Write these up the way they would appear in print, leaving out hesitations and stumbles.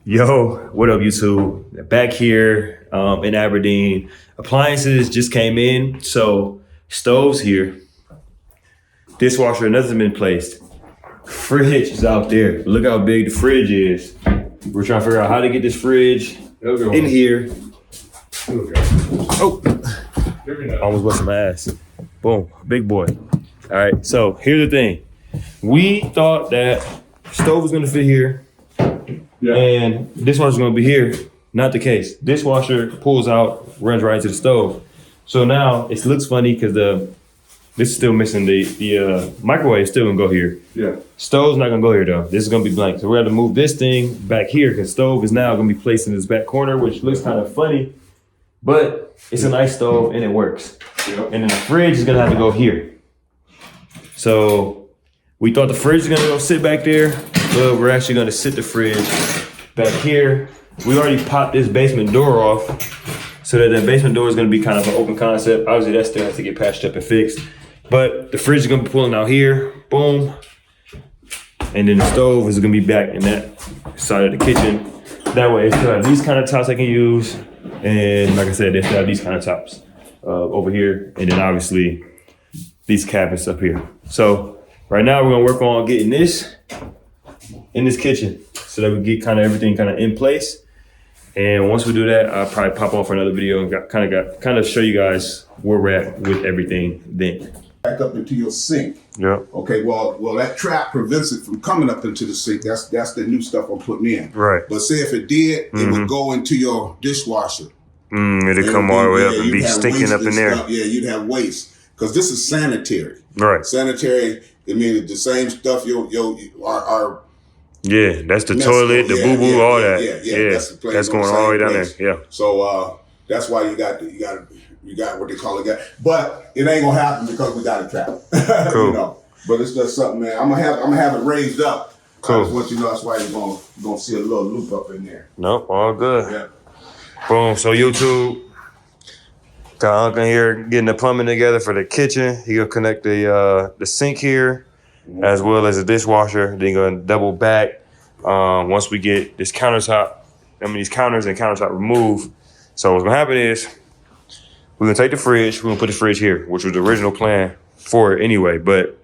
Yo, what up YouTube? Back here in Aberdeen. Appliances just came in, so stove's here. Dishwasher, nothing's been placed. Fridge is out there. Look how big the fridge is. We're trying to figure out how to get this fridge in here. Oh, almost busted my ass. Boom, big boy. All right, so here's the thing. We thought that stove was gonna fit here. Yeah. And dishwasher's gonna be here. Not the case. Dishwasher pulls out, runs right into the stove. So now it looks funny because this is still missing the microwave is still gonna go here. Yeah. Stove's not gonna go here though. This is gonna be blank. So we're gonna move this thing back here because stove is now gonna be placed in this back corner, which looks kind of funny, but it's a nice stove and it works. Yep. And then the fridge is gonna have to go here. So we thought the fridge is gonna go sit back there, but we're actually gonna sit the fridge back here. We already popped this basement door off so that the basement door is gonna be kind of an open concept. Obviously that still has to get patched up and fixed, but the fridge is gonna be pulling out here, boom. And then the stove is gonna be back in that side of the kitchen. That way it's still have these countertops I can use. And like I said, they still have these countertops over here. And then obviously these cabinets up here. So right now we're gonna work on getting this in this kitchen so that we get kind of everything kind of in place. And once we do that, I'll probably pop on for another video and kind of show you guys where we're at with everything then. Back up into your sink. Yeah. Okay, well that trap prevents it from coming up into the sink. That's the new stuff I'm putting in. Right. But say if it did, it would go into your dishwasher. It'd come all the way up and be stinking up in there. Yeah, you'd have waste. Because this is sanitary. Right. Sanitary, I mean the same stuff our yeah, that's the toilet, the boo-boo, all that. Yeah, that's going all the way down there. Yeah. So that's why you got what they call it. But it ain't gonna happen because we got a trap. Cool. You know. But it's just something, man. I'm gonna have it raised up. Cool. I just want you to know that's why you're gonna see a little loop up in there. Nope, all good. Yeah. Boom. So YouTube, got Uncle here getting the plumbing together for the kitchen. He gonna connect the sink here, as well as the dishwasher. Then gonna double back once we get this countertop. These counters and countertop removed. So what's gonna happen is we're gonna take the fridge. We're gonna put the fridge here, which was the original plan for it anyway. But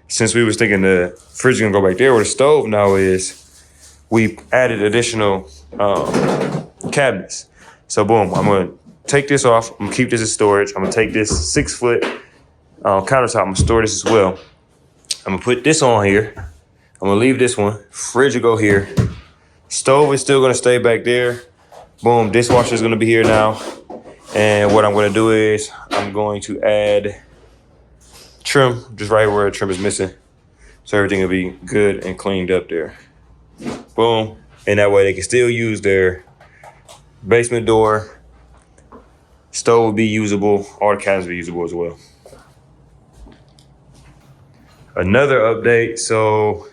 since we was thinking the fridge is gonna go back there where the stove now is, we added additional cabinets. So boom, I'm gonna take this off. I'm gonna keep this in storage. I'm gonna take this 6-foot countertop. I'm gonna store this as well. I'm gonna put this on here. I'm gonna leave this one. Fridge will go here. Stove is still gonna stay back there. Boom, dishwasher is gonna be here now. And what I'm gonna do is I'm going to add trim just right where the trim is missing. So everything will be good and cleaned up there. Boom, and that way they can still use their basement door. Stove will be usable. All the cabinets will be usable as well. Another update. So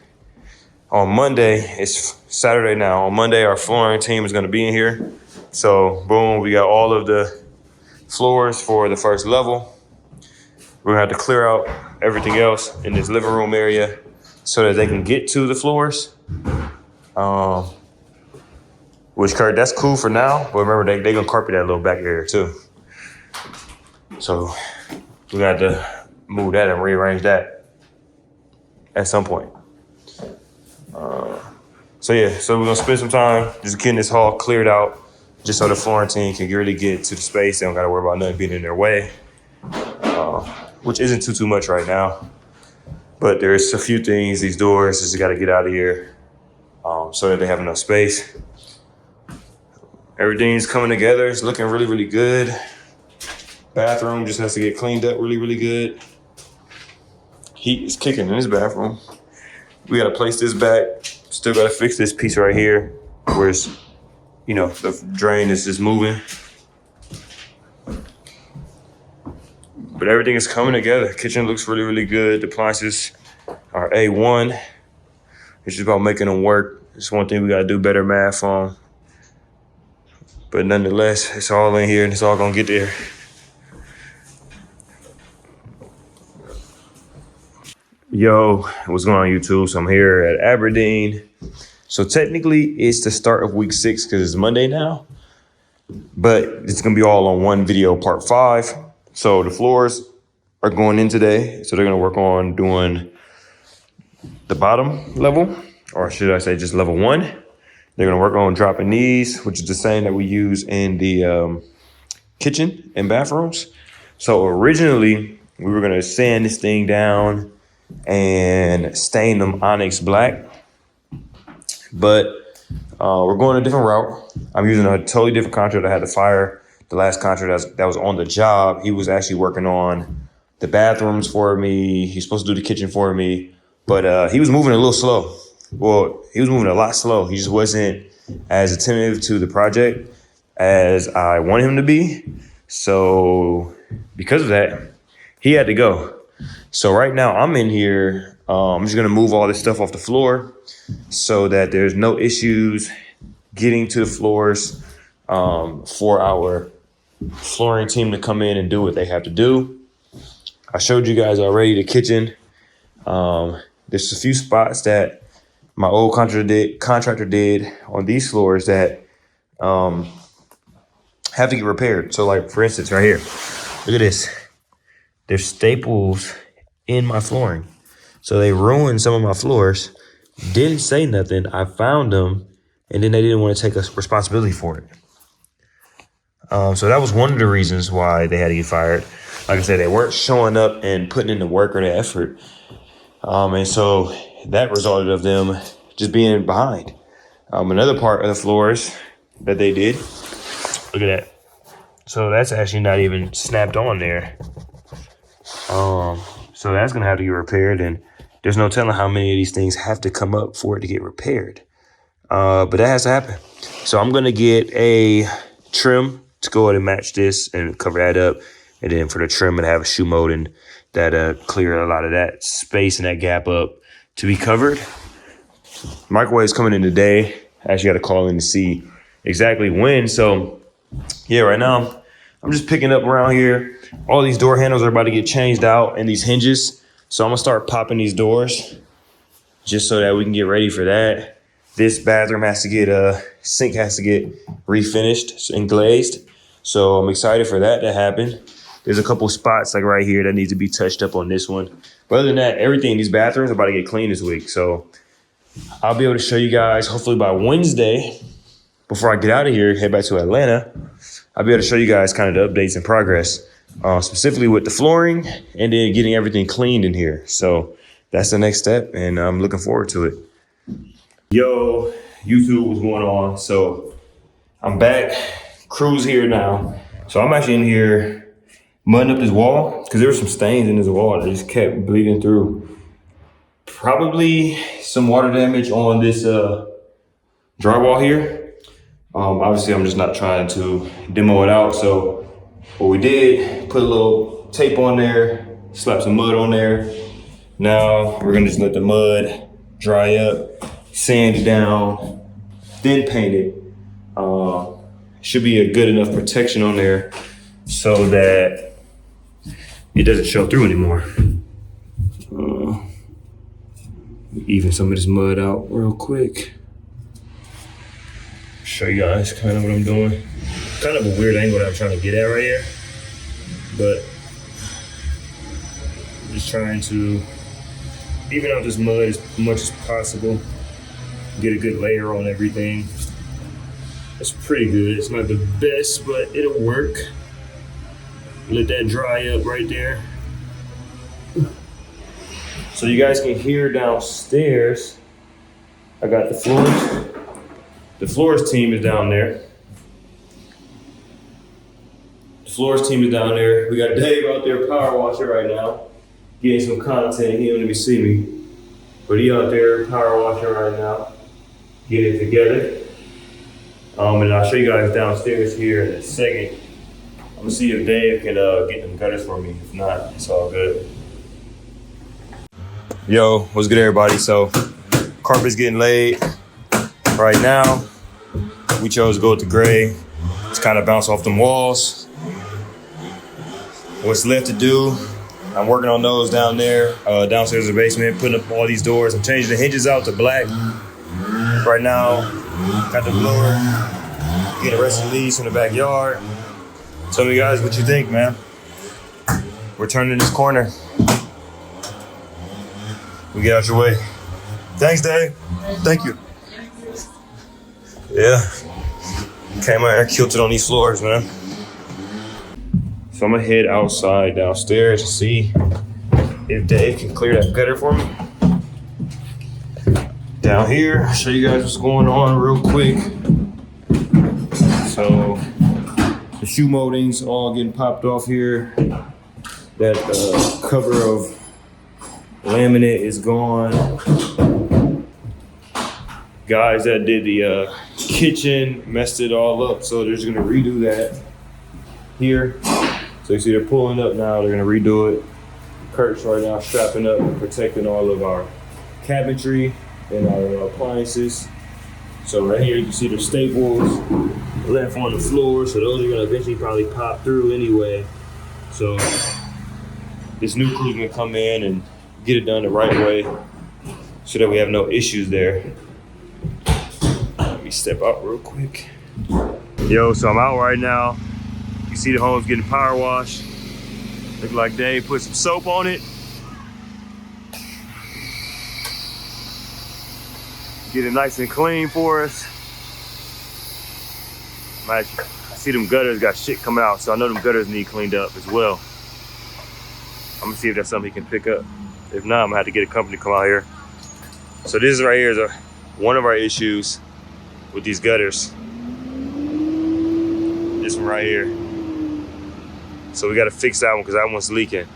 on Monday, it's Saturday now. On Monday, our flooring team is going to be in here. So boom, we got all of the floors for the first level. We're going to have to clear out everything else in this living room area so that they can get to the floors. Which, Kurt, that's cool for now, but remember, they gonna carpet that little back area too. So we got to move that and rearrange that at some point. So yeah, so we're gonna spend some time just getting this hall cleared out, just so the flooring team can really get to the space. They don't gotta worry about nothing being in their way, which isn't too much right now. But there's a few things, these doors just gotta get out of here so that they have enough space. Everything's coming together. It's looking really good. Bathroom just has to get cleaned up really good. Heat is kicking in this bathroom. We gotta place this back. Still gotta fix this piece right here where it's, the drain is just moving. But everything is coming together. Kitchen looks really good. The appliances are A1. It's just about making them work. It's one thing we gotta do better math on. But nonetheless, it's all in here and it's all gonna get there. Yo, what's going on YouTube? So I'm here at Aberdeen. So technically it's the start of week 6 because it's Monday now, but it's gonna be all on one video, part 5. So the floors are going in today. So they're gonna work on doing the bottom level, or should I say just level 1. They're gonna work on dropping these, which is the same that we use in the kitchen and bathrooms. So originally we were gonna sand this thing down and stain them onyx black, but we're going a different route. I'm using a totally different contractor. I had to fire the last contractor that was on the job. He was actually working on the bathrooms for me. He's supposed to do the kitchen for me, but he was moving a little slow. Well, he was moving a lot slow. He just wasn't as attentive to the project as I wanted him to be. So because of that, he had to go. So right now I'm in here. I'm just gonna move all this stuff off the floor so that there's no issues getting to the floors for our flooring team to come in and do what they have to do. I showed you guys already the kitchen. There's a few spots that my old contractor did on these floors that have to get repaired. So like for instance, right here, look at this. There's staples in my flooring. So they ruined some of my floors. Didn't say nothing. I found them, and then they didn't want to take responsibility for it. So that was one of the reasons why they had to get fired. Like I said, they weren't showing up and putting in the work or the effort. And so that resulted of them just being behind. Another part of the floors that they did, look at that. So that's actually not even snapped on there. So that's gonna have to get repaired, and there's no telling how many of these things have to come up for it to get repaired. But that has to happen. So I'm gonna get a trim to go ahead and match this and cover that up. And then for the trim, and have a shoe molding that clear a lot of that space and that gap up to be covered. Microwave's coming in today. I actually got to call in to see exactly when. So yeah, right now I'm just picking up around here. All these door handles are about to get changed out and these hinges. So I'm gonna start popping these doors just so that we can get ready for that. This bathroom has to get, sink has to get refinished and glazed. So I'm excited for that to happen. There's a couple spots like right here that need to be touched up on this one. But other than that, everything in these bathrooms are about to get clean this week. So I'll be able to show you guys hopefully by Wednesday, before I get out of here, head back to Atlanta, I'll be able to show you guys kind of the updates and progress, specifically with the flooring and then getting everything cleaned in here. So that's the next step, and I'm looking forward to it. Yo, YouTube, what's going on? So I'm back, crew's here now. So I'm actually in here mudding up this wall because there were some stains in this wall that just kept bleeding through. Probably some water damage on this drywall here. Obviously, I'm just not trying to demo it out. So what we did, put a little tape on there, slap some mud on there. Now we're gonna just let the mud dry up, sand it down, then paint it. Should be a good enough protection on there so that it doesn't show through anymore. Even some of this mud out real quick. Show you guys kind of what I'm doing. Kind of a weird angle that I'm trying to get at right here, but I'm just trying to even out this mud as much as possible. Get a good layer on everything. It's pretty good. It's not the best, but it'll work. Let that dry up right there. So you guys can hear downstairs, I got the floors. The floors team is down there. The floors team is down there. We got Dave out there power washing right now, getting some content. He don't even see me, but he out there power washing right now, getting it together. And I'll show you guys downstairs here in a second. I'm gonna see if Dave can get them gutters for me. If not, it's all good. Yo, what's good, everybody? So, carpet's getting laid right now. We chose to go with the gray. It's kind of bounce off them walls. What's left to do, I'm working on those down there, downstairs in the basement, putting up all these doors. I'm changing the hinges out to black. Right now, got the blower, getting the rest of the leaves from the backyard. Tell me guys what you think, man. We're turning this corner. We get out your way. Thanks, Dave. Thank you. Yeah. Came out here, killed it on these floors, man. So I'm gonna head outside downstairs to see if Dave can clear that gutter for me. Down here, I'll show you guys what's going on real quick. So the shoe moldings all getting popped off here. That cover of laminate is gone. Guys that did the kitchen messed it all up, so they're just gonna redo that here. So you see they're pulling up now, they're gonna redo it. Kurt's right now strapping up and protecting all of our cabinetry and our appliances. So right here you can see the staples left on the floor, so those are gonna eventually probably pop through anyway. So this new crew's gonna come in and get it done the right way so that we have no issues there. Let me step out real quick. Yo, so I'm out right now. You see the home's getting power washed. Look like Dave put some soap on it. Get it nice and clean for us. I see them gutters got shit coming out, so I know them gutters need cleaned up as well. I'm gonna see if that's something he can pick up. If not, I'm gonna have to get a company to come out here. So this right here is one of our issues with these gutters. This one right here. So we gotta fix that one because that one's leaking.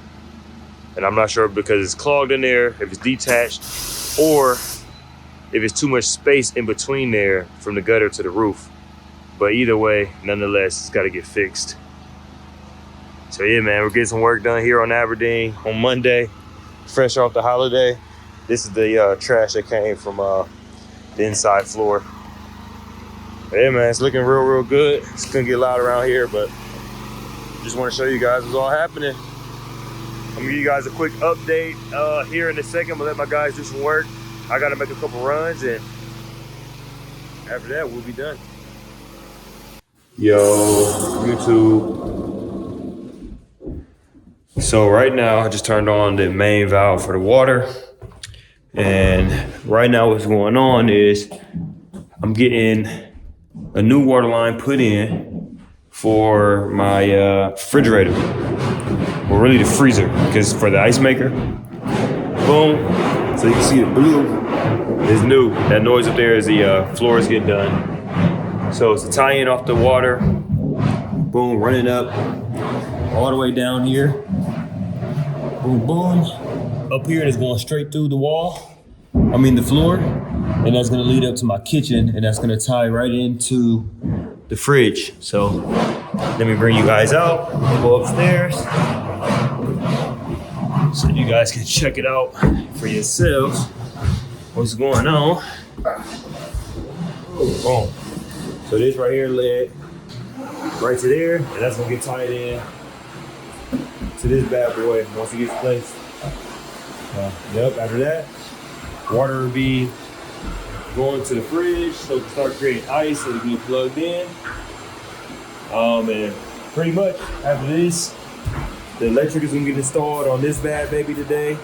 And I'm not sure because it's clogged in there, if it's detached, or if it's too much space in between there from the gutter to the roof. But either way, nonetheless, it's gotta get fixed. So yeah, man, we're getting some work done here on Aberdeen on Monday, fresh off the holiday. This is the trash that came from the inside floor. But yeah, man, it's looking real good. It's gonna get loud around here, but just want to show you guys what's all happening. I'm gonna give you guys a quick update here in a second. I'm gonna let my guys do some work. I gotta make a couple runs, and after that, we'll be done. Yo, YouTube. So right now, I just turned on the main valve for the water. And right now what's going on is I'm getting a new water line put in for my refrigerator. Well, really the freezer, because for the ice maker. Boom. So you can see the blue is new. That noise up there is the floors getting done. So it's a tie-in off the water. Boom, running up all the way down here. Boom, boom. Up here, it's going straight through the the floor. And that's gonna lead up to my kitchen, and that's gonna tie right into the fridge. So let me bring you guys out, go upstairs, so you guys can check it out for yourselves. What's going on? Boom. So this right here led right to there, and that's gonna get tied in to this bad boy once it gets placed. Yep, after that, water will be going to the fridge, so it can start creating ice so it can get plugged in. And pretty much after this, the electric is gonna get installed on this bad baby today,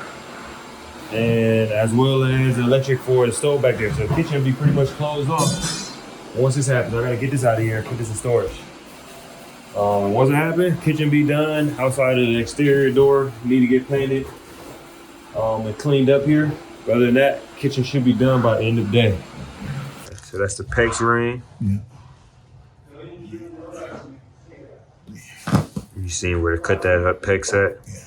and as well as the electric for the stove back there. So the kitchen will be pretty much closed off. Once this happens, I gotta get this out of here and put this in storage. Once it happens, kitchen be done. Outside of the exterior door, need to get painted and cleaned up here. But other than that, kitchen should be done by the end of the day. So that's the PEX ring. Yeah. You seen where to cut that PEX at? Yeah.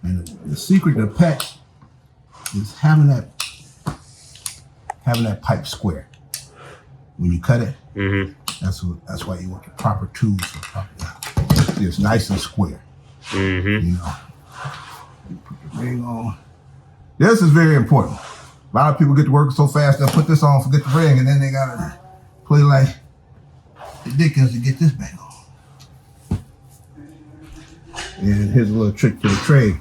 And the secret to PEX is having that pipe square. When you cut it, that's why you want the proper tools. It's nice and square. You know, you put the ring on. This is very important. A lot of people get to work so fast they'll put this on, forget the ring, and then they gotta put it like the dickens to get this back on. And here's a little trick to the trade.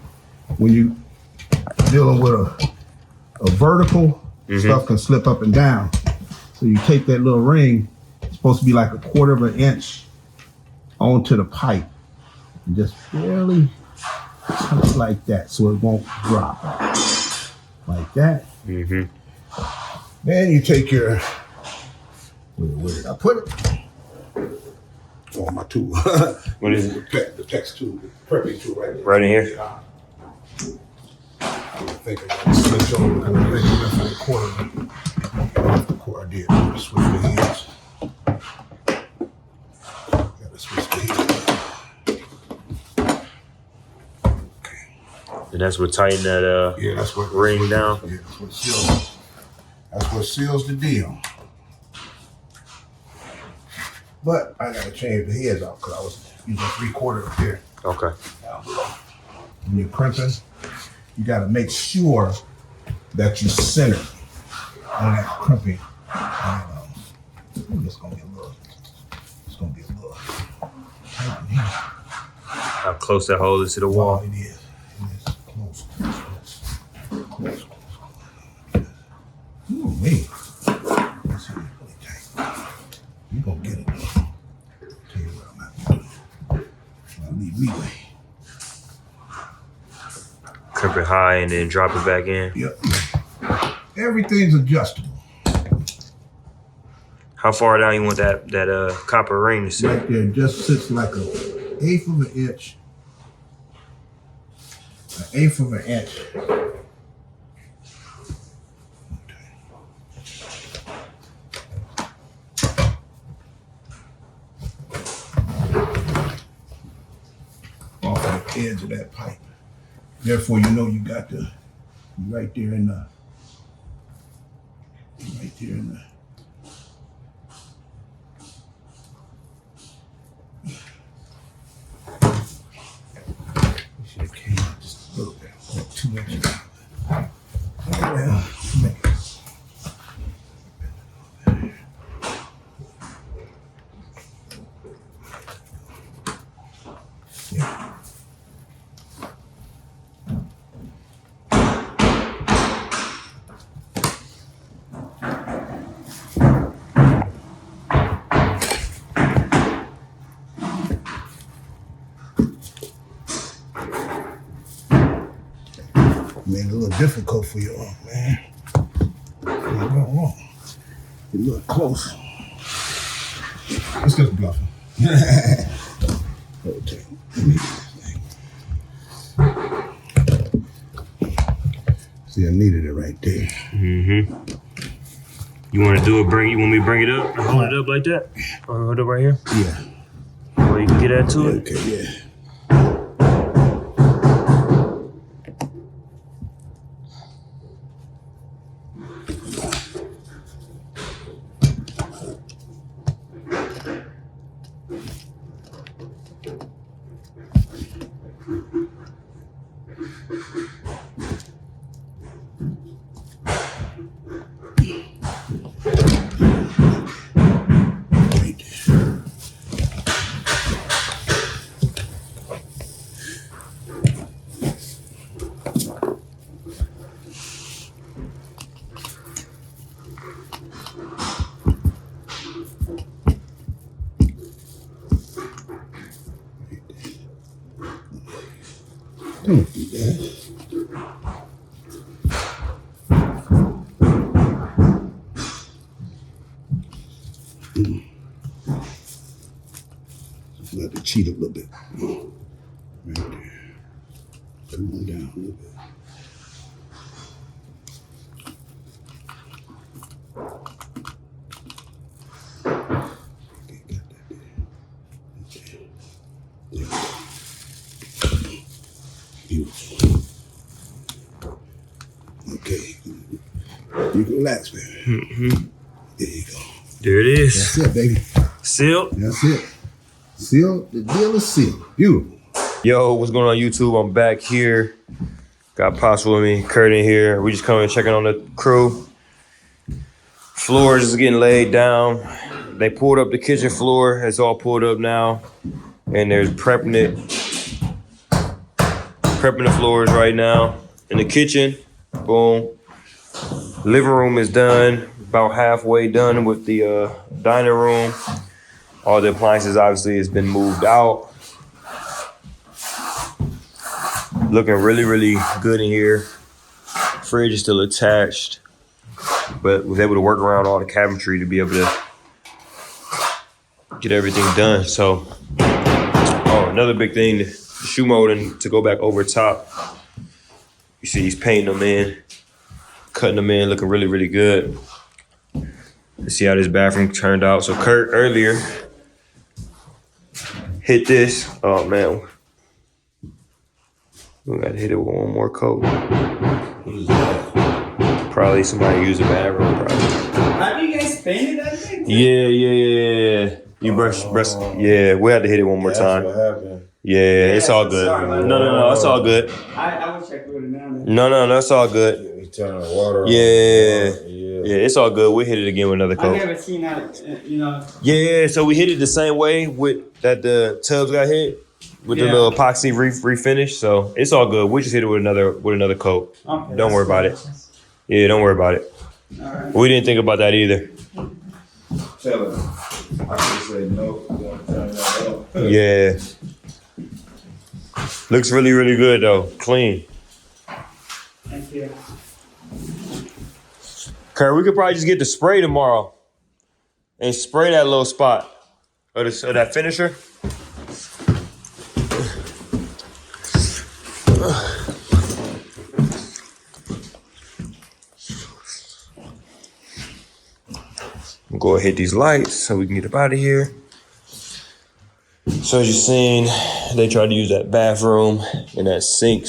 When you dealing with a vertical, stuff can slip up and down. So you take that little ring, it's supposed to be like 1/4 of an inch onto the pipe. And just barely touch like that so it won't drop. Like that. Then you take your, where did I put it? Oh, my tool. What is it? The text tool, the prepping tool right there. Right in here? I think I got to switch over. I think that's for the quarter. I did. Switch the hands. Got to switch the hands. Okay. And that's what tighten that That's what ring down? Yeah, that's what seals. That's what seals the deal. But I got to change the heads out because I was using 3/4 up here. Okay. Down below. When you're crimping, you got to make sure that you center on that crimping. And, it's gonna be a little tight in here. How close that hole is to the wall? It is. It is close. Close. Ooh, man. Let's see, really tight. You gonna get it. Tell you what I'm gonna do. I'll leave leeway. Crimp it high and then drop it back in. Yep. Everything's adjustable. How far down you want that copper ring to sit? Right there, just sits like 1/8 of an inch. 1/8 of an inch. Off the edge of that pipe. Therefore, you know you got the right there in the. Should have came out just a little bit, like 2 inches. Well, make it. Yeah. Made it a little difficult for you, man. Not going wrong. You look close. Let's get bluffing. Okay. See, I needed it right there. You want to do it? You want me to bring it up? Hold it up like that? Hold it up right here? Yeah. Where you can get at to it? Okay, yeah. Don't do that. Just let it cheat a little bit. Right there. Come on down a little bit. Okay, got that there. Okay. There we go. Beautiful. Okay. You can relax, baby. There you go. There it is. That's it, baby. Sealed. That's it. Sealed. The deal is sealed. Beautiful. Yo, what's going on YouTube? I'm back here. Got Pops with me, Kurt in here. We just coming and checking on the crew. Floors is getting laid down. They pulled up the kitchen floor. It's all pulled up now. And they're prepping the floors right now. In the kitchen, boom. Living room is done. About halfway done with the dining room. All the appliances obviously has been moved out. Looking really, really good in here. Fridge is still attached, but was able to work around all the cabinetry to be able to get everything done. So, another big thing, the shoe molding to go back over top. You see he's painting them in, cutting them in, looking really, really good. Let's see how this bathroom turned out. So Kurt earlier hit this. Oh man, we gotta hit it with one more coat. Probably somebody used the bathroom. Probably. Have you guys painted that thing? Yeah. You brush. Yeah, we had to hit it one more time. That's what happened. Yeah, it's all good. No, it's all good. I will check with it now. No, it's all good. You turn the water on. Yeah, it's all good. We hit it again with another I've coat. never seen that, Yeah, so we hit it the same way with that the tubs got hit with the little epoxy refinish. So it's all good. We just hit it with another coat. Okay, Don't worry about it. Yeah, don't worry about it. All right. We didn't think about that either. Tell him. I could say no. You want to turn that off. Yeah. Looks really, really good though. Clean. Thank you. Kurt, we could probably just get the spray tomorrow and spray that little spot of that finisher. Go ahead, hit these lights so we can get up out of here. So as you're seeing, they tried to use that bathroom and that sink,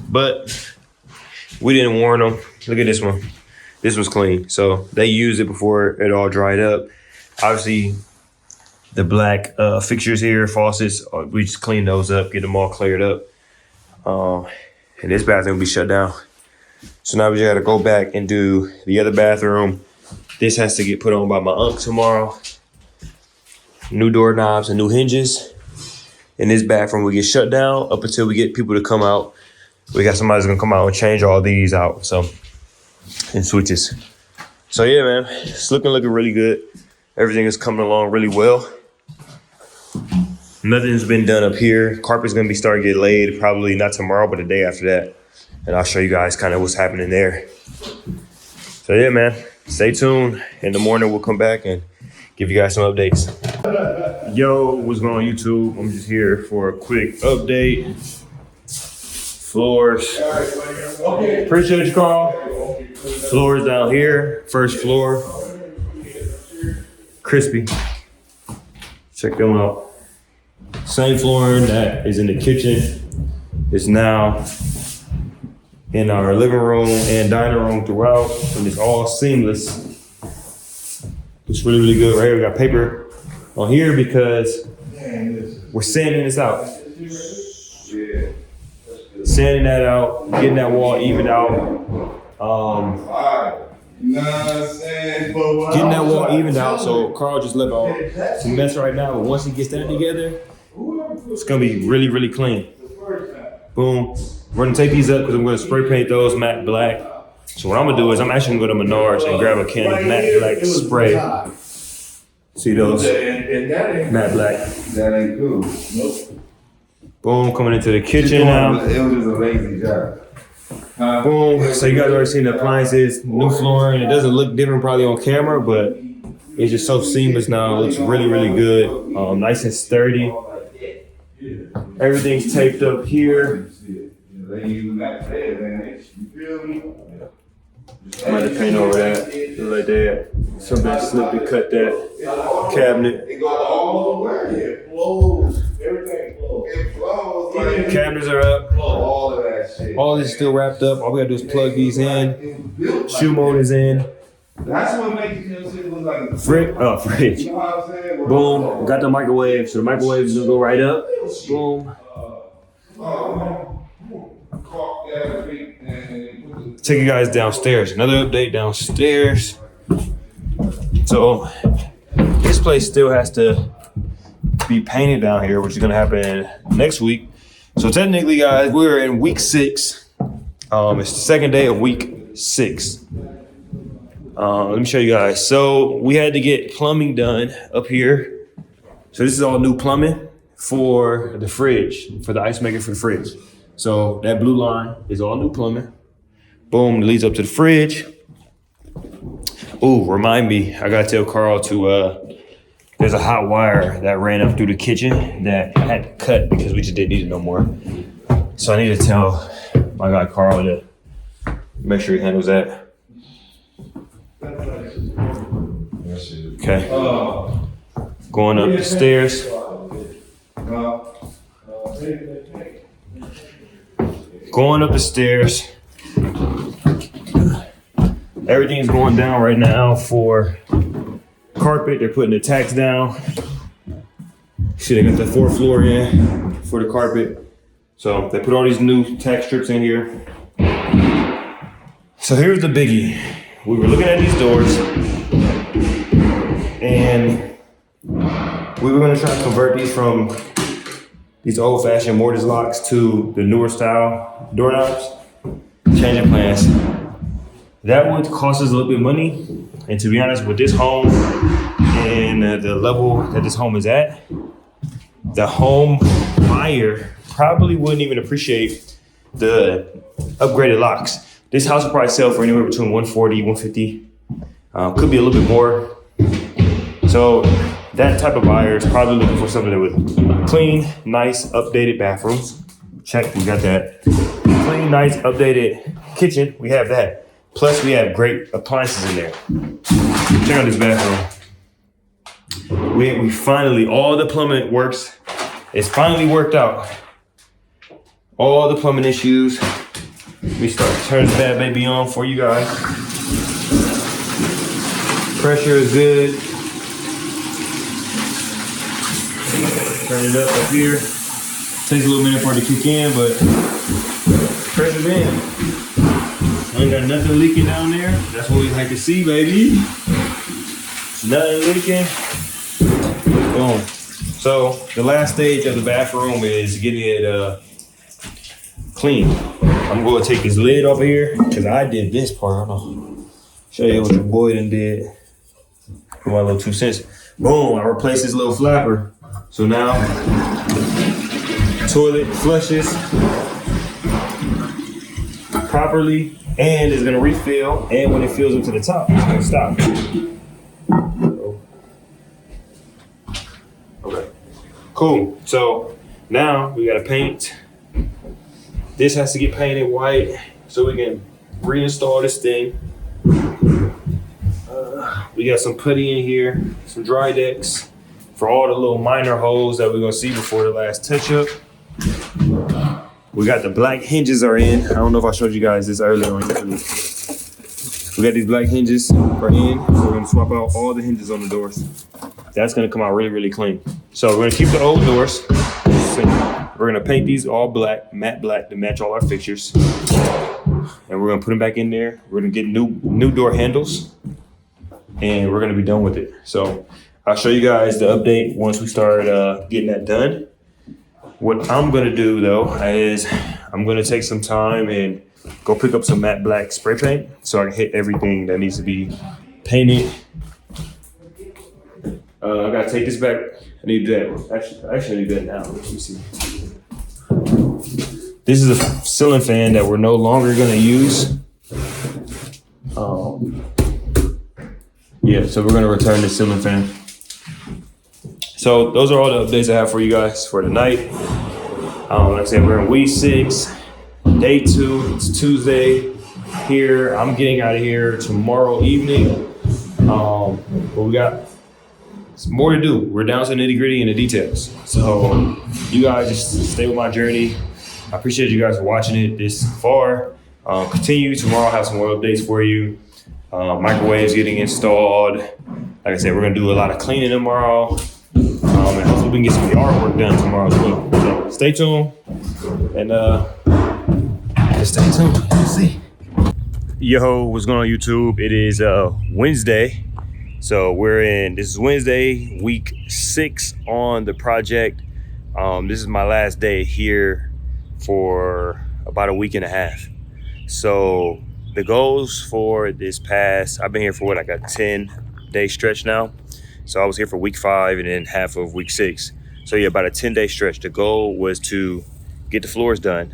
but we didn't warn them. Look at this one. This was clean. So they used it before it all dried up. Obviously, the black fixtures here, faucets, we just cleaned those up, get them all cleared up. And this bathroom will be shut down. So now we just gotta go back and do the other bathroom. This has to get put on by my uncle tomorrow. New doorknobs and new hinges. And this bathroom will get shut down up until we get people to come out. We got somebody that's gonna come out and change all these out. So, and switches. So yeah, man, it's looking really good. Everything is coming along really well. Nothing's been done up here. Carpet's gonna be starting to get laid probably not tomorrow, but the day after that. And I'll show you guys kind of what's happening there. So yeah, man, stay tuned. In the morning, we'll come back and give you guys some updates. Yo, what's going on YouTube? I'm just here for a quick update. Floors. Appreciate you, Carl. Floors down here, first floor. Crispy. Check them out. Same flooring that is in the kitchen is now in our living room and dining room throughout, and it's all seamless. It's really, really good. Right here, we got paper on here because we're sanding this out. Sanding that out, getting that wall evened out. Getting that wall evened out. So Carl just left all some mess right now, but once he gets that together, it's gonna be really, really clean. Boom. We're gonna take these up because I'm gonna spray paint those matte black. So what I'm gonna do is I'm actually gonna go to Menards and grab a can of matte black spray. See those? Matte black. That ain't cool. Nope. Boom, coming into the kitchen now. It was just a lazy job. Boom. So you guys already seen the appliances, new flooring. It doesn't look different probably on camera, but it's just so seamless now. It looks really, really good. Nice and sturdy. Everything's taped up here. They use that bed, man. You feel me? I'm about to paint over that, like that. Somebody slipped and cut that cabinet. It goes all the way. It flows. Everything flows. It flows. Like Cabinets are up. all of that shit. All this is still wrapped up. All we gotta do is plug these in. Shoe mode is in. That's what makes it look like a Fridge. You know what I'm saying? Boom. Got the microwave. So the microwave is gonna go right up. Boom. Take you guys downstairs. Another update downstairs. So this place still has to be painted down here, which is gonna happen next week. So technically, guys, we're in week 6. It's the second day of week 6. Let me show you guys. So we had to get plumbing done up here. So this is all new plumbing for the fridge, for the ice maker for the fridge. So that blue line is all new plumbing. Boom, it leads up to the fridge. Ooh, remind me, I gotta tell Carl to, there's a hot wire that ran up through the kitchen that I had to cut because we just didn't need it no more. So I need to tell my guy Carl to make sure he handles that. Okay. Going up the stairs. Going up the stairs. Everything's going down right now for carpet. They're putting the tacks down. See, they got the 4th floor in for the carpet. So they put all these new tack strips in here. So here's the biggie. We were looking at these doors and we were gonna try to convert these from these old-fashioned mortise locks to the newer style doorknobs. Changing plans. That would cost us a little bit of money. And to be honest, with this home and the level that this home is at, the home buyer probably wouldn't even appreciate the upgraded locks. This house will probably sell for anywhere between 140, 150. Could be a little bit more. So that type of buyer is probably looking for something that with clean, nice, updated bathrooms. Check, we got that. Clean, nice, updated kitchen, we have that. Plus we have great appliances in there. Check out this bathroom. We finally, all the plumbing works. It's finally worked out. All the plumbing issues. We start to turn that baby on for you guys. Pressure is good. Turn it up here. Takes a little minute for it to kick in, but pressure's in. Ain't got nothing leaking down there. That's what we like to see, baby. Nothing leaking. Boom. So the last stage of the bathroom is getting it clean. I'm going to take this lid off here because I did this part. Hold on. Show you what your boy done did. Put my little 2 cents. Boom, I replaced this little flapper. So now, toilet flushes properly and it's gonna refill. And when it fills up to the top, it's gonna stop. Okay, cool. So now we gotta paint. This has to get painted white so we can reinstall this thing. We got some putty in here, some dry decks for all the little minor holes that we're gonna see before the last touch up. We got the black hinges are in. I don't know if I showed you guys this earlier on YouTube. We got these black hinges are in. So we're gonna swap out all the hinges on the doors. That's gonna come out really, really clean. So we're gonna keep the old doors. We're gonna paint these all black, matte black to match all our fixtures. And we're gonna put them back in there. We're gonna get new door handles and we're gonna be done with it. So I'll show you guys the update once we start getting that done. What I'm gonna do though is I'm gonna take some time and go pick up some matte black spray paint so I can hit everything that needs to be painted. I gotta take this back. I need to do that. Actually, I need to do that now. Let me see. This is a ceiling fan that we're no longer gonna use. Yeah, so we're gonna return the ceiling fan. So those are all the updates I have for you guys for tonight. Like I said, we're in week 6, day 2. It's Tuesday here. I'm getting out of here tomorrow evening. But we got some more to do. We're down to the nitty gritty and the details. So you guys just stay with my journey. I appreciate you guys for watching it this far. Continue. Tomorrow I'll have some more updates for you. Microwaves getting installed. Like I said, we're gonna do a lot of cleaning tomorrow. And hopefully we can get some of the artwork done tomorrow as well. So stay tuned and just stay tuned. Let's see. Yo, what's going on YouTube? It is Wednesday So this is Wednesday, week 6 on the project. This is my last day here for about a week and a half. So the goals for this I've been here for like a 10-day stretch now. So I was here for week 5 and then half of week 6. So yeah, about a 10-day stretch. The goal was to get the floors done.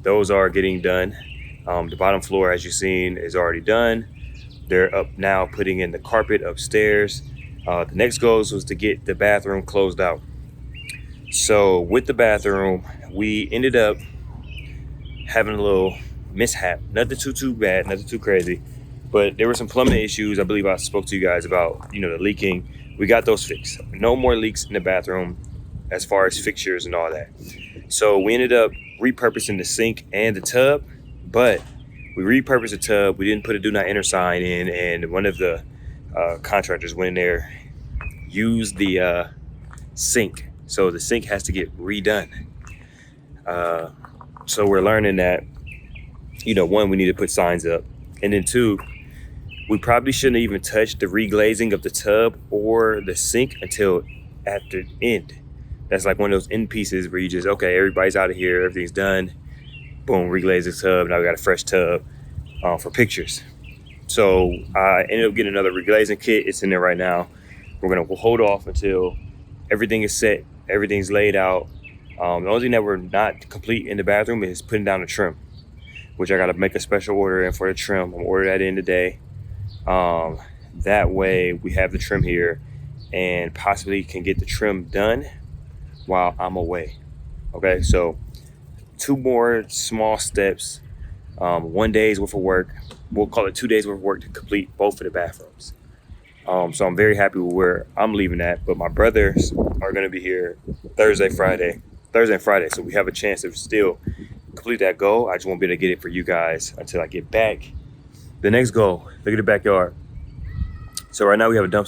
Those are getting done. The bottom floor, as you've seen, is already done. They're up now putting in the carpet upstairs. The next goal was to get the bathroom closed out. So with the bathroom, we ended up having a little mishap. Nothing too bad, nothing too crazy. But there were some plumbing issues. I believe I spoke to you guys about, the leaking. We got those fixed. No more leaks in the bathroom as far as fixtures and all that. So we ended up repurposing the sink and the tub, but we repurposed the tub. We didn't put a do not enter sign in, and one of the contractors went in there, used the sink. So the sink has to get redone. So we're learning that, 1, we need to put signs up. And then 2, we probably shouldn't even touch the reglazing of the tub or the sink until after end. That's like one of those end pieces where you just, okay, everybody's out of here, everything's done. Boom, reglaze the tub. Now we got a fresh tub for pictures. So I ended up getting another reglazing kit. It's in there right now. We're gonna hold off until everything is set, everything's laid out. The only thing that we're not complete in the bathroom is putting down the trim, which I gotta make a special order in for the trim. I'm gonna order that in today. That way we have the trim here and possibly can get the trim done while I'm away. Okay, so 2 more small steps, 1 day's worth of work. We'll call it 2 days worth of work to complete both of the bathrooms. So I'm very happy with where I'm leaving at, but my brothers are gonna be here Thursday and Friday. So we have a chance to still complete that goal. I just won't be able to get it for you guys until I get back. The next goal, look at the backyard. So right now we have a dump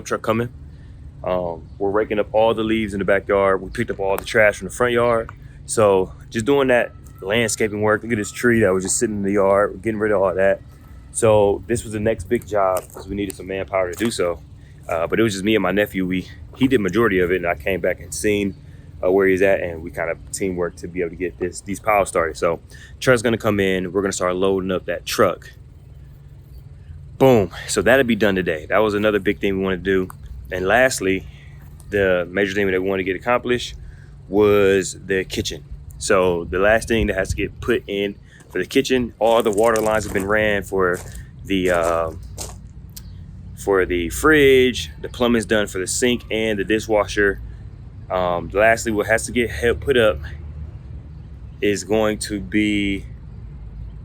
truck coming. We're raking up all the leaves in the backyard. We picked up all the trash from the front yard. So just doing that landscaping work. Look at this tree that was just sitting in the yard. We're getting rid of all that. So this was the next big job because we needed some manpower to do so. But it was just me and my nephew. He did majority of it, and I came back and seen where he's at, and we kind of teamwork to be able to get these piles started. So truck's gonna come in. We're gonna start loading up that truck. Boom. So that'll be done today. That was another big thing we wanted to do. And lastly, the major thing that we wanted to get accomplished was the kitchen. So the last thing that has to get put in for the kitchen, all the water lines have been ran for the fridge. The plumbing's done for the sink and the dishwasher. Lastly, what has to get put up is going to be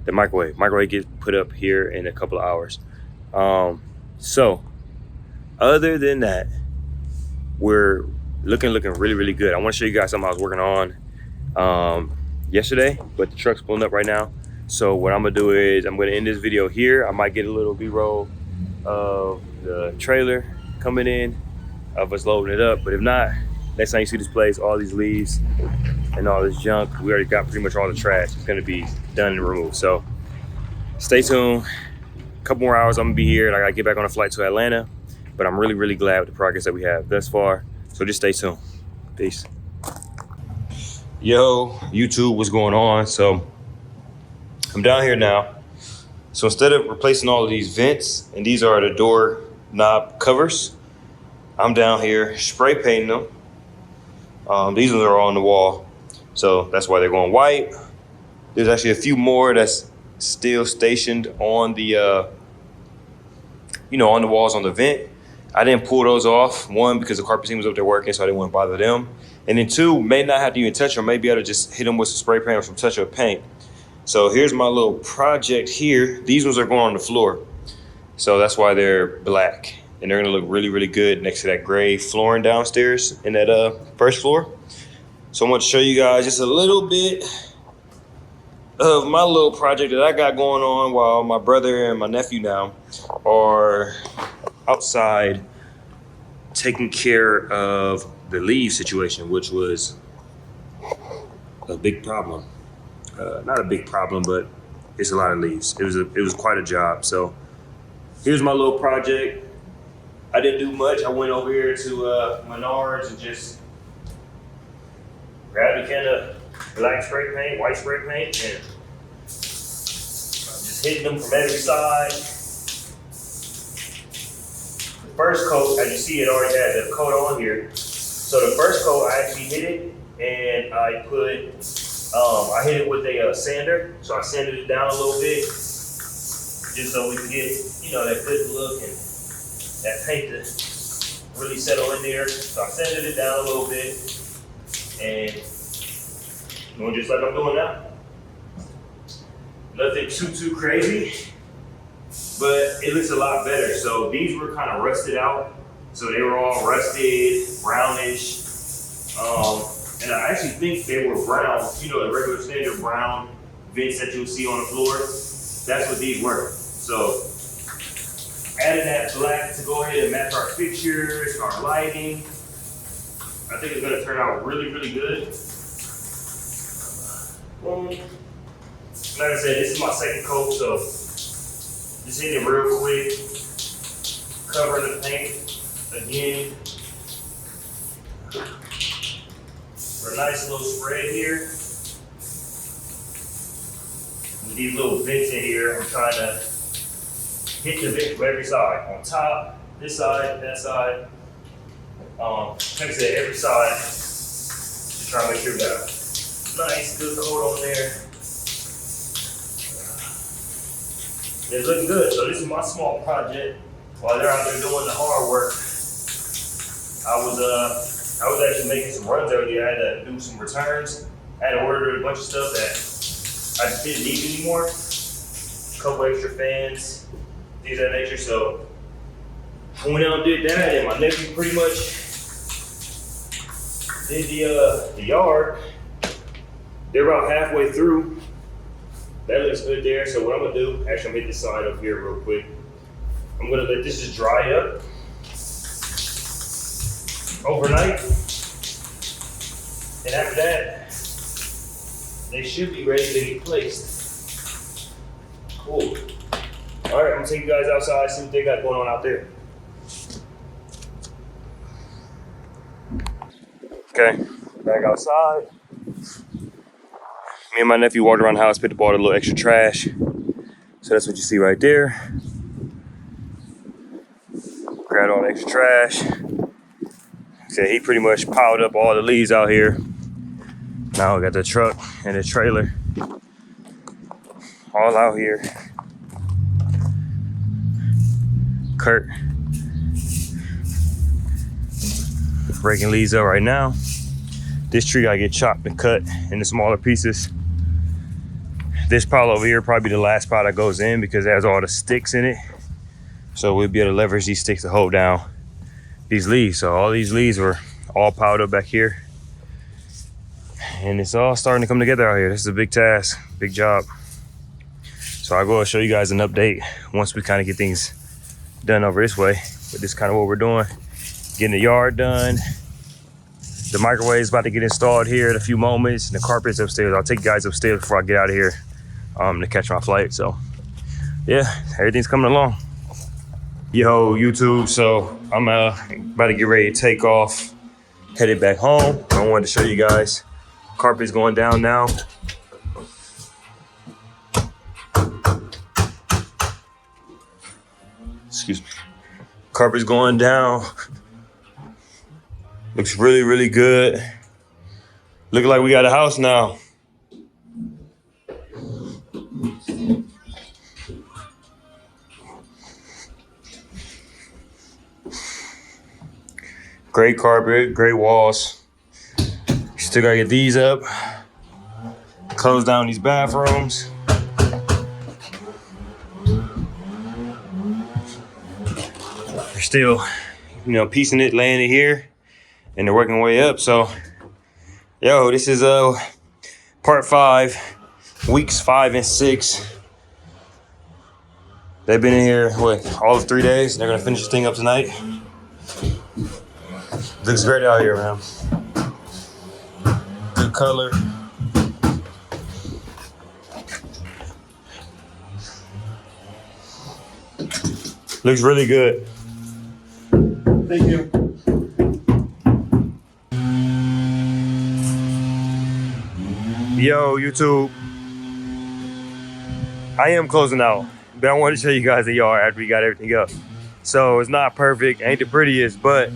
the microwave. Microwave gets put up here in a couple of hours. So other than that, we're looking really, really good. I want to show you guys something I was working on yesterday, but the truck's pulling up right now. So what I'm gonna do is I'm gonna end this video here. I might get a little B-roll of the trailer coming in, of us loading it up. But if not, next time you see this place, all these leaves and all this junk, we already got pretty much all the trash. It's gonna be done and removed. So stay tuned. A couple more hours I'm gonna be here, and I gotta get back on a flight to Atlanta. But I'm really, really glad with the progress that we have thus far. So just stay tuned. Peace. Yo, YouTube, what's going on? So I'm down here now. So instead of replacing all of these vents, and these are the door knob covers, I'm down here spray painting them. These ones are on the wall, so that's why they're going white. There's actually a few more that's still stationed on the, on the walls on the vent. I didn't pull those off. 1, because the carpet team was up there working, so I didn't want to bother them. And then 2, may not have to even touch them. Maybe I ought to just hit them with some spray paint or some touch-up paint. So here's my little project here. These ones are going on the floor. So that's why they're black. And they're gonna look really, really good next to that gray flooring downstairs in that first floor. So I want to show you guys just a little bit of my little project that I got going on while my brother and my nephew now are outside taking care of the leave situation, which was a big problem. Not a big problem, but it's a lot of leaves. It was quite a job. So here's my little project. I didn't do much. I went over here to Menards and just grabbed a can of black spray paint, white spray paint, and I'm just hitting them from every side. The first coat, as you see, it already had the coat on here. So the first coat, I actually hit it, and I put, I hit it with a sander. So I sanded it down a little bit, just so we can get, you know, that good look and that paint to really settle in there. So I sanded it down a little bit, and doing just like I'm doing now. Nothing too crazy, but it looks a lot better. So these were kind of rusted out. So they were all rusted, brownish. And I actually think they were brown, you know, the regular standard brown vents that you'll see on the floor. That's what these were. So added that black to go ahead and match our fixtures, our lighting. I think it's gonna turn out really good. Like I said, this is my second coat, so just hit it real quick. Covering the paint again. For a nice little spread here. With these little vents in here, I'm trying to hit the vent from every side. On top, this side, that side. Like I said, every side. Just trying to make sure we got a nice, good coat on there. It's looking good. So this is my small project. While they're out there doing the hard work, I was actually making some runs earlier. I had to do some returns. I had to order a bunch of stuff that I just didn't need anymore. A couple extra fans, things of that nature. So I went out and did that, and my nephew pretty much did the yard. They're about halfway through. That looks good there. So what I'm gonna do, actually I'm gonna hit this side up here real quick. I'm gonna let this just dry up overnight. And after that, they should be ready to get placed. Cool. All right, I'm gonna take you guys outside, see what they got going on out there. Okay, back outside. Me and my nephew walked around the house, picked up all the little extra trash. So that's what you see right there. Grabbed all the extra trash. So he pretty much piled up all the leaves out here. Now we got the truck and the trailer all out here. Kurt breaking leaves up right now. This tree gotta get chopped and cut into smaller pieces. This pile over here probably the last pile that goes in because it has all the sticks in it. So we'll be able to leverage these sticks to hold down these leaves. So all these leaves were all piled up back here. And it's all starting to come together out here. This is a big task, big job. So I'll go and show you guys an update once we kind of get things done over this way. But this is kind of what we're doing. Getting the yard done. The microwave is about to get installed here in a few moments. And the carpet's upstairs. I'll take you guys upstairs before I get out of here to catch my flight. So yeah, everything's coming along. Yo, YouTube, so I'm about to get ready to take off, headed back home. I wanted to show you guys. Carpet's going down now. Excuse me. Carpet's going down. Looks really good. Looking like we got a house now. Great carpet, great walls. Still gotta get these up. Close down these bathrooms. They're still, piecing it, laying it here, and they're working way up. So, yo, this is part 5, weeks 5 and 6. They've been in here, all of 3 days. They're gonna finish this thing up tonight. Looks great out here, man. Good color. Looks really good. Thank you. Yo, YouTube. I am closing out, but I wanted to show you guys the yard after we got everything up. So it's not perfect, ain't the prettiest, but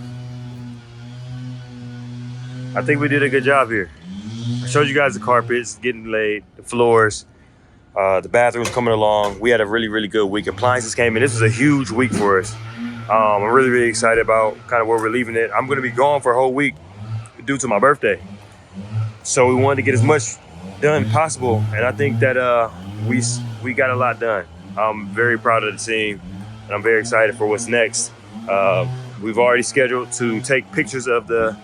I think we did a good job here. I showed you guys the carpets getting laid, the floors, the bathrooms coming along. We had a really, really good week. Appliances came in. This was a huge week for us. I'm really, really excited about kind of where we're leaving it. I'm gonna be gone for a whole week due to my birthday. So we wanted to get as much done possible. And I think that we got a lot done. I'm very proud of the team and I'm very excited for what's next. We've already scheduled to take pictures of the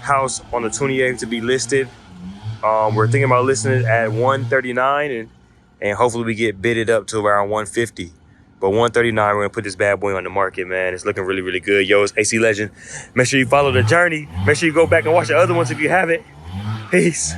house on the 28th to be listed. We're thinking about listing it at 139 and hopefully we get bidded up to around 150. But 139, we're gonna put this bad boy on the market, man. It's looking really, really good. Yo, it's AC Legend. Make sure you follow the journey. Make sure you go back and watch the other ones if you haven't. Peace.